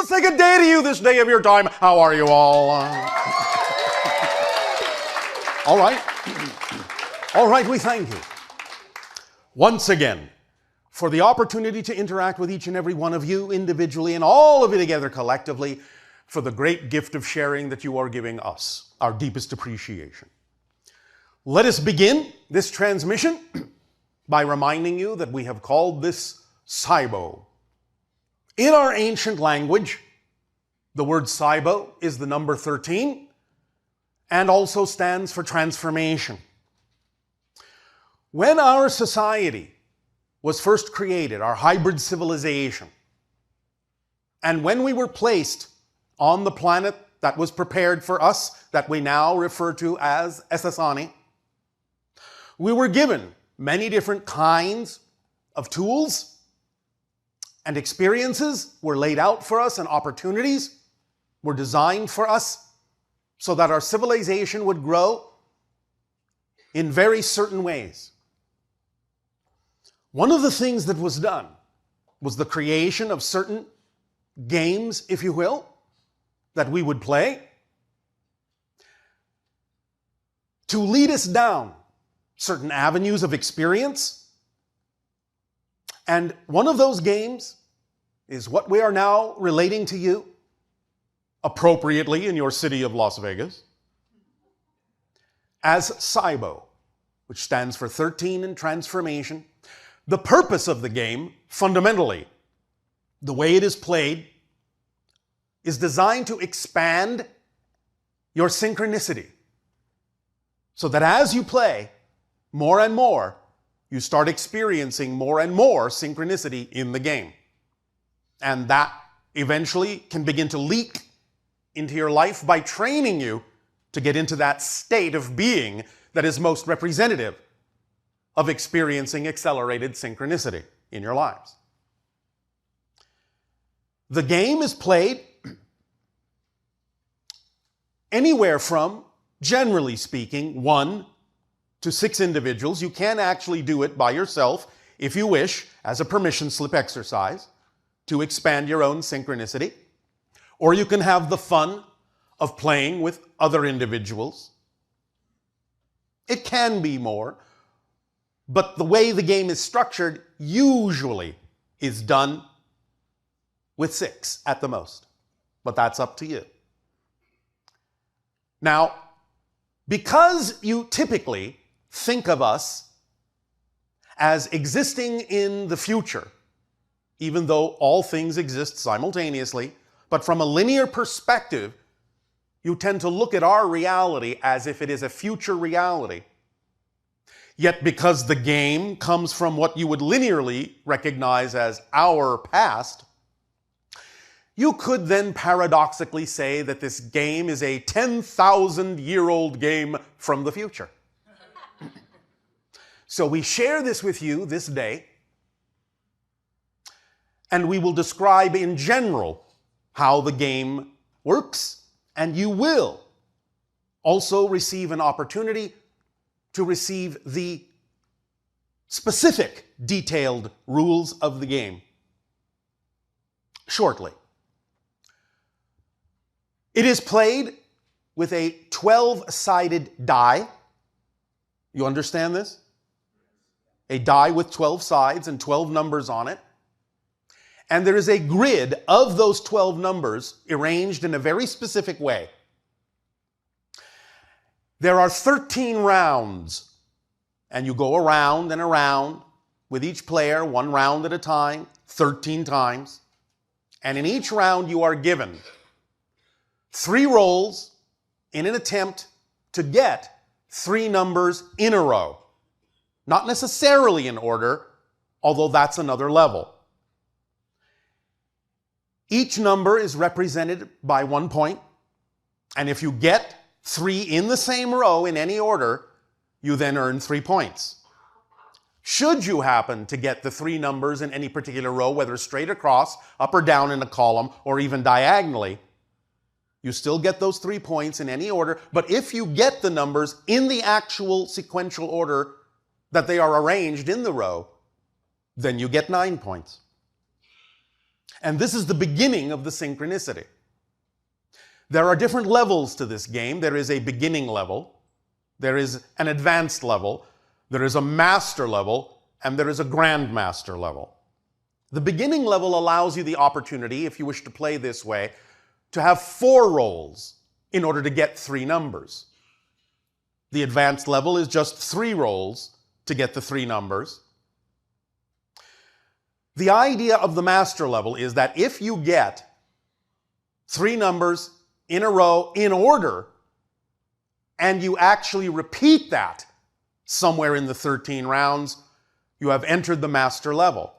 we'll say good day to you this day of your time. How are you all? All right. All right, we thank you once again for the opportunity to interact with each and every one of you individually and all of you together collectively for the great gift of sharing that you are giving us, our deepest appreciation. Let us begin this transmission by reminding you that we have called this Saibo. In our ancient language, the word Saibo is the number 13 and also stands for transformation. When our society was first created, our hybrid civilization, and when we were placed on the planet that was prepared for us, that we now refer to as Essassani, we were given many different kinds of tools, and experiences were laid out for us, and opportunities were designed for us so that our civilization would grow in very certain ways. One of the things that was done was the creation of certain games, if you will, that we would play to lead us down certain avenues of experience. And one of those games is what we are now relating to you, appropriately in your city of Las Vegas, as Saibo, which stands for 13 in transformation. The purpose of the game, fundamentally, the way it is played, is designed to expand your synchronicity, so that as you play more and more, you start experiencing more and more synchronicity in the game. And that eventually can begin to leak into your life by training you to get into that state of being that is most representative of experiencing accelerated synchronicity in your lives. The game is played anywhere from, generally speaking, 1 to 6 individuals. You can actually do it by yourself if you wish, as a permission slip exercise to expand your own synchronicity. Or you can have the fun of playing with other individuals. It can be more, but the way the game is structured usually is done with 6 at the most. But that's up to you. Now, because you typically think of us as existing in the future, even though all things exist simultaneously, but from a linear perspective, you tend to look at our reality as if it is a future reality. Yet because the game comes from what you would linearly recognize as our past, you could then paradoxically say that this game is a 10,000-year-old game from the future. So we share this with you this day, and we will describe in general how the game works, and you will also receive an opportunity to receive the specific detailed rules of the game shortly. It is played with a 12-sided die. You understand this? A die with 12 sides and 12 numbers on it. And there is a grid of those 12 numbers arranged in a very specific way. There are 13 rounds, and you go around and around with each player, 1 round at a time, 13 times. And in each round you are given 3 rolls in an attempt to get 3 numbers in a row. Not necessarily in order, although that's another level. Each number is represented by 1 point, and if you get 3 in the same row in any order, you then earn 3 points. Should you happen to get the 3 numbers in any particular row, whether straight across, up or down in a column, or even diagonally, you still get those 3 points in any order. But if you get the numbers in the actual sequential order that they are arranged in the row, then you get 9 points. And this is the beginning of the synchronicity. There are different levels to this game. There is a beginning level, there is an advanced level, there is a master level, and there is a grandmaster level. The beginning level allows you the opportunity, if you wish to play this way, to have 4 rolls in order to get 3 numbers. The advanced level is just 3 rolls to get the 3 numbers. The idea of the master level is that if you get 3 numbers in a row in order, and you actually repeat that somewhere in the 13 rounds, you have entered the master level.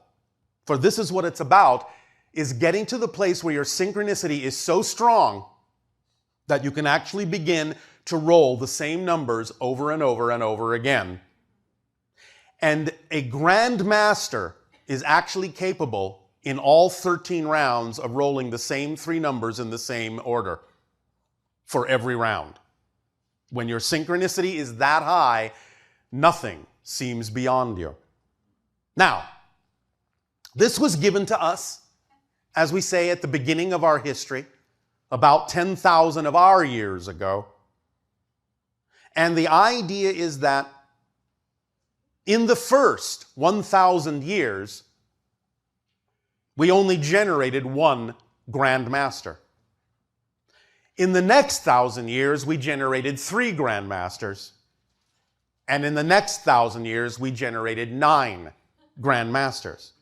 For this is what it's about, is getting to the place where your synchronicity is so strong that you can actually begin to roll the same numbers over and over and over again. And a grandmaster is actually capable in all 13 rounds of rolling the same 3 numbers in the same order for every round. When your synchronicity is that high, nothing seems beyond you. Now, this was given to us, as we say, at the beginning of our history, about 10,000 of our years ago. And the idea is that in the first 1,000 years, we only generated 1 grandmaster. In the next 1,000 years, we generated 3 grandmasters. And in the next 1,000 years, we generated 9 grandmasters.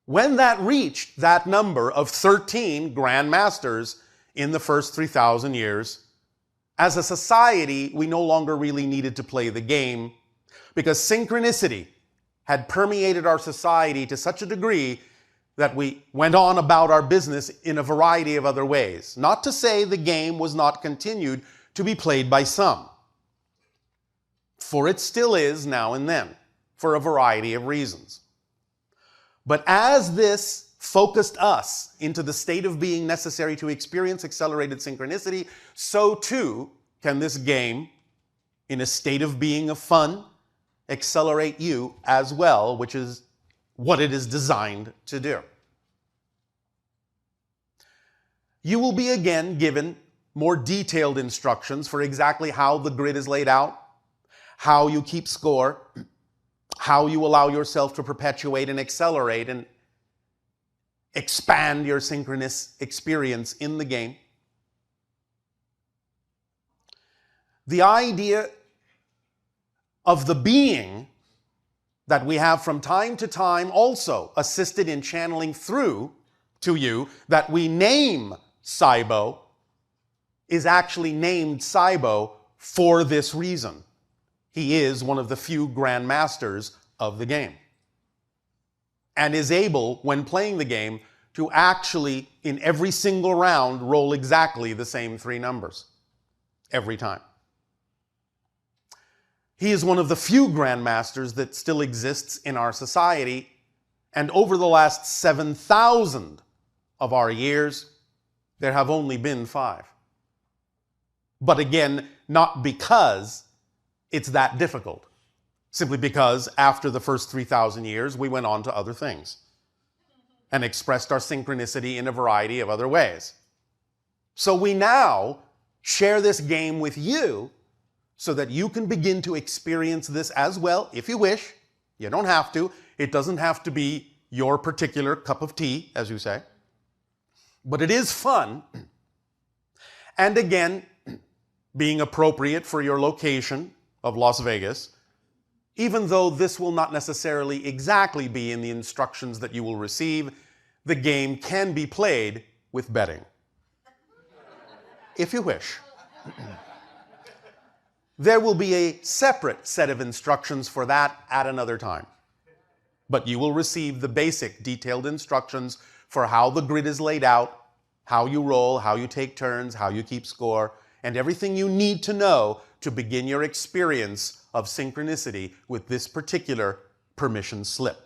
When that reached that number of 13 grandmasters in the first 3,000 years, as a society, we no longer really needed to play the game, because synchronicity had permeated our society to such a degree that we went on about our business in a variety of other ways. Not to say the game was not continued to be played by some, for it still is now and then, for a variety of reasons. But as this focused us into the state of being necessary to experience accelerated synchronicity, so too can this game, in a state of being of fun, accelerate you as well, which is what it is designed to do. You will be again given more detailed instructions for exactly how the grid is laid out, how you keep score, how you allow yourself to perpetuate and accelerate and expand your synchronous experience in the game. The idea of the being that we have from time to time also assisted in channeling through to you, that we name Cybo, is actually named Cybo for this reason. He is one of the few grandmasters of the game, and is able, when playing the game, to actually, in every single round, roll exactly the same 3 numbers every time. He is one of the few grandmasters that still exists in our society, and over the last 7,000 of our years, there have only been 5. But again, not because it's that difficult, simply because after the first 3,000 years, we went on to other things and expressed our synchronicity in a variety of other ways. So we now share this game with you so that you can begin to experience this as well, if you wish. You don't have to. It doesn't have to be your particular cup of tea, as you say. But it is fun. And again, being appropriate for your location of Las Vegas, even though this will not necessarily exactly be in the instructions that you will receive, the game can be played with betting, if you wish. There will be a separate set of instructions for that at another time. But you will receive the basic detailed instructions for how the grid is laid out, how you roll, how you take turns, how you keep score, and everything you need to know to begin your experience of synchronicity with this particular permission slip.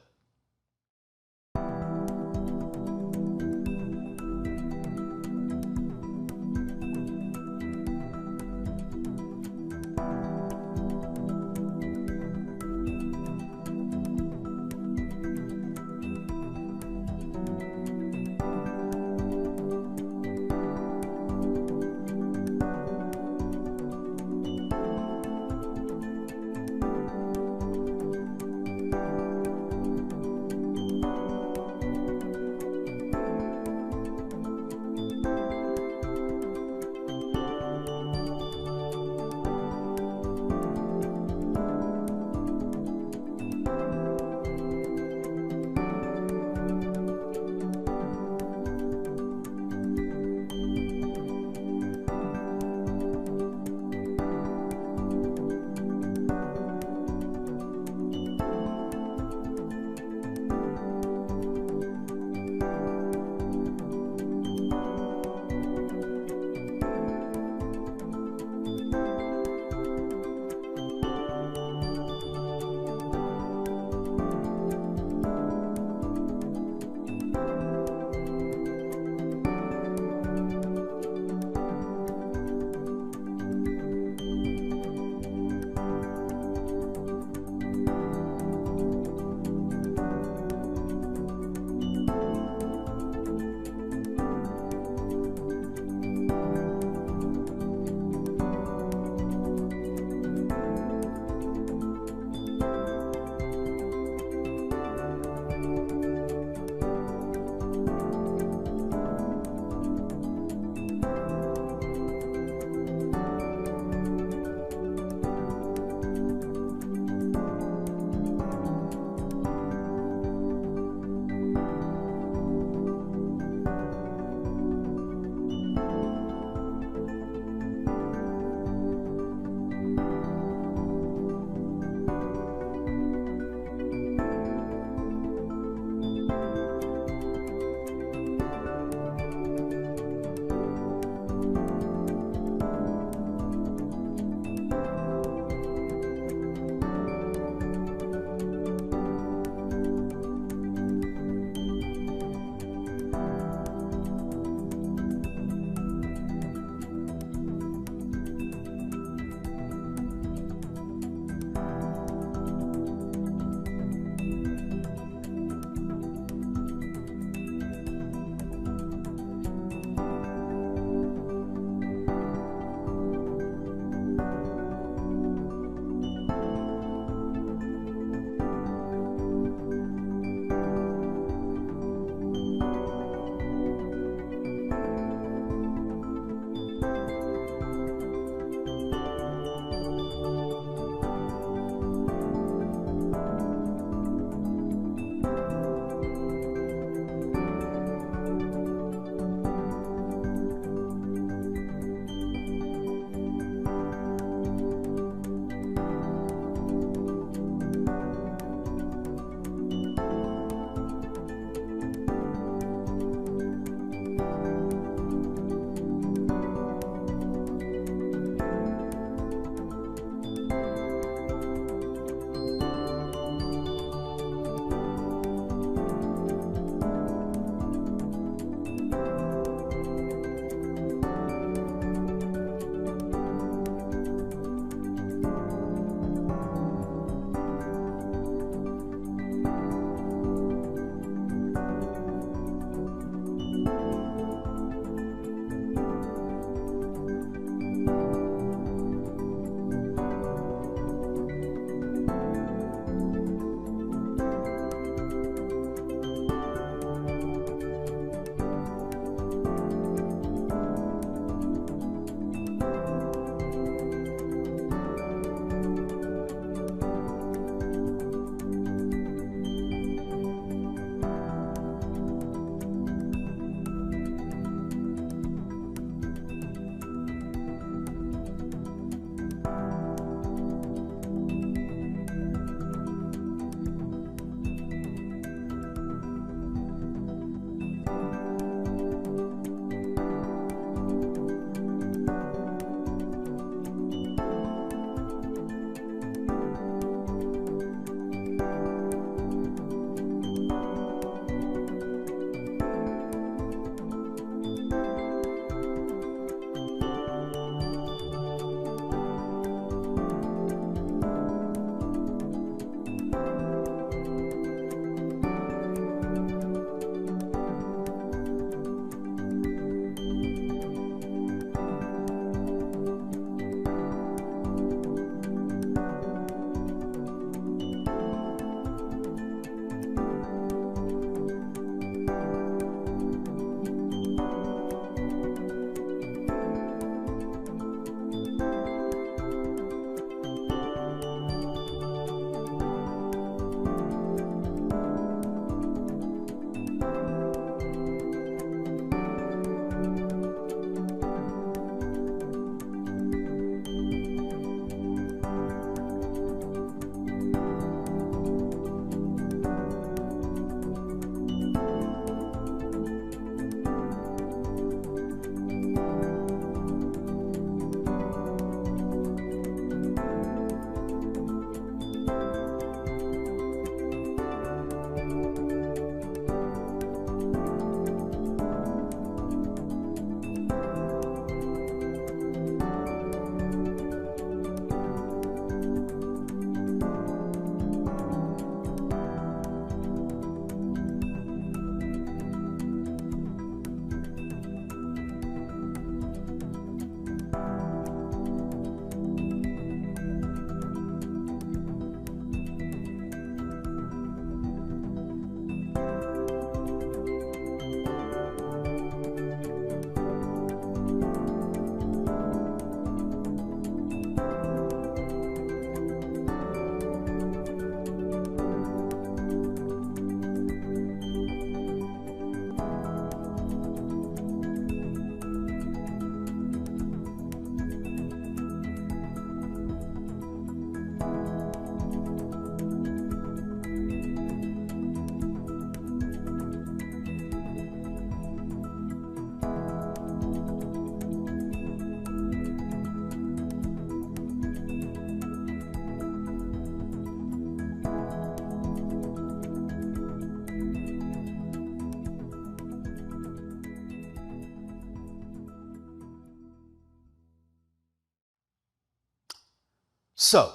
So,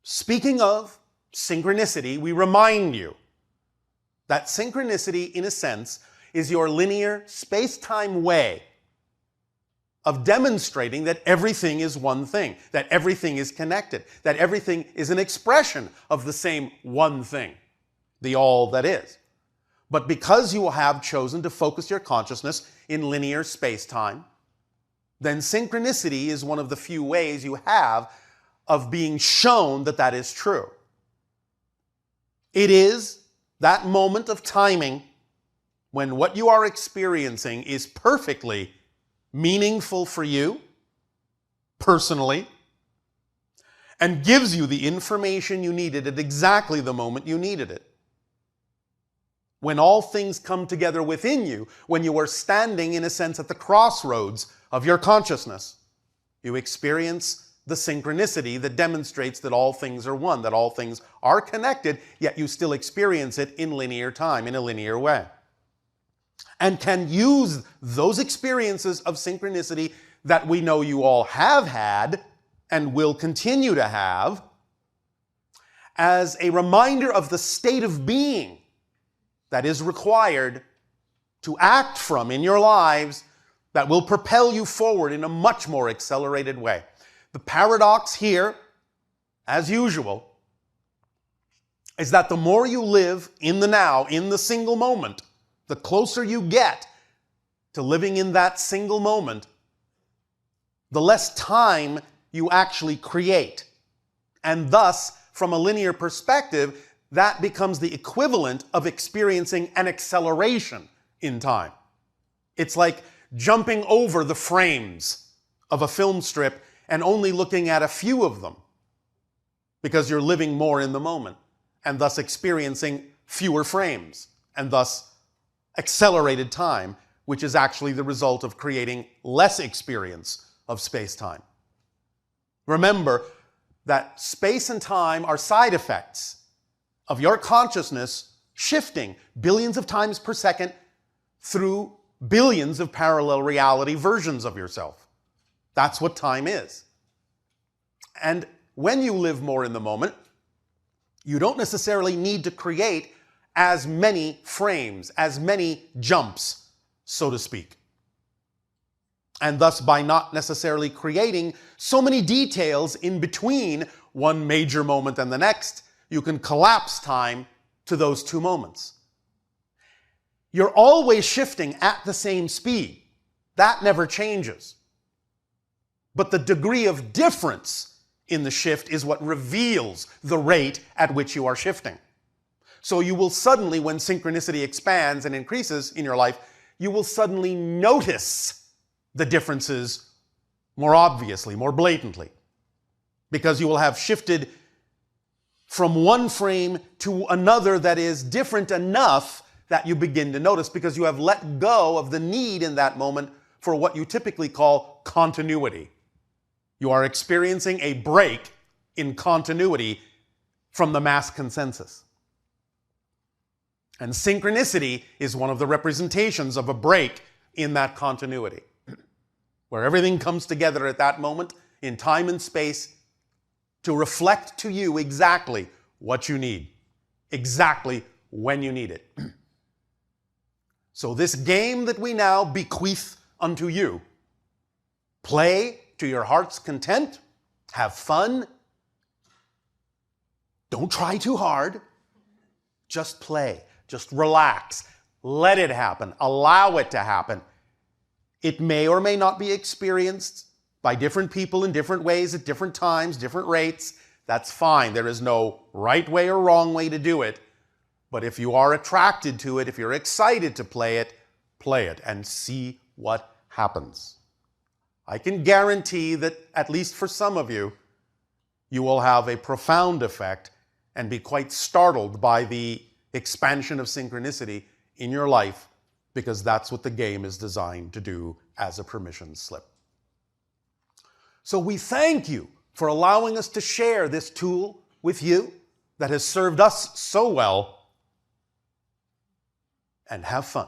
speaking of synchronicity, we remind you that synchronicity, in a sense, is your linear space-time way of demonstrating that everything is one thing, that everything is connected, that everything is an expression of the same one thing, the all that is. But because you have chosen to focus your consciousness in linear space-time, then synchronicity is one of the few ways you have of being shown that that is true. It is that moment of timing when what you are experiencing is perfectly meaningful for you, personally, and gives you the information you needed at exactly the moment you needed it. When all things come together within you, when you are standing, in a sense, at the crossroads of your consciousness, you experience the synchronicity that demonstrates that all things are one, that all things are connected, yet you still experience it in linear time, in a linear way. And can use those experiences of synchronicity that we know you all have had and will continue to have as a reminder of the state of being that is required to act from in your lives that will propel you forward in a much more accelerated way. The paradox here, as usual, is that the more you live in the now, in the single moment, the closer you get to living in that single moment, the less time you actually create. And thus, from a linear perspective, that becomes the equivalent of experiencing an acceleration in time. It's like jumping over the frames of a film strip and only looking at a few of them because you're living more in the moment and thus experiencing fewer frames and thus accelerated time, which is actually the result of creating less experience of space-time. Remember that space and time are side effects of your consciousness shifting billions of times per second through billions of parallel reality versions of yourself. That's what time is. And when you live more in the moment, you don't necessarily need to create as many frames, as many jumps, so to speak. And thus, by not necessarily creating so many details in between one major moment and the next, you can collapse time to those two moments. You're always shifting at the same speed. That never changes. But the degree of difference in the shift is what reveals the rate at which you are shifting. So you will suddenly, when synchronicity expands and increases in your life, you will suddenly notice the differences more obviously, more blatantly, because you will have shifted from one frame to another that is different enough that you begin to notice, because you have let go of the need in that moment for what you typically call continuity. You are experiencing a break in continuity from the mass consensus. And synchronicity is one of the representations of a break in that continuity, where everything comes together at that moment in time and space to reflect to you exactly what you need, exactly when you need it. So this game that we now bequeath unto you, play to your heart's content, have fun, don't try too hard, just play, just relax, let it happen, allow it to happen. It may or may not be experienced by different people in different ways at different times, different rates. That's fine. There is no right way or wrong way to do it. But if you are attracted to it, if you're excited to play it and see what happens. I can guarantee that, at least for some of you, you will have a profound effect and be quite startled by the expansion of synchronicity in your life, because that's what the game is designed to do as a permission slip. So we thank you for allowing us to share this tool with you that has served us so well, and have fun.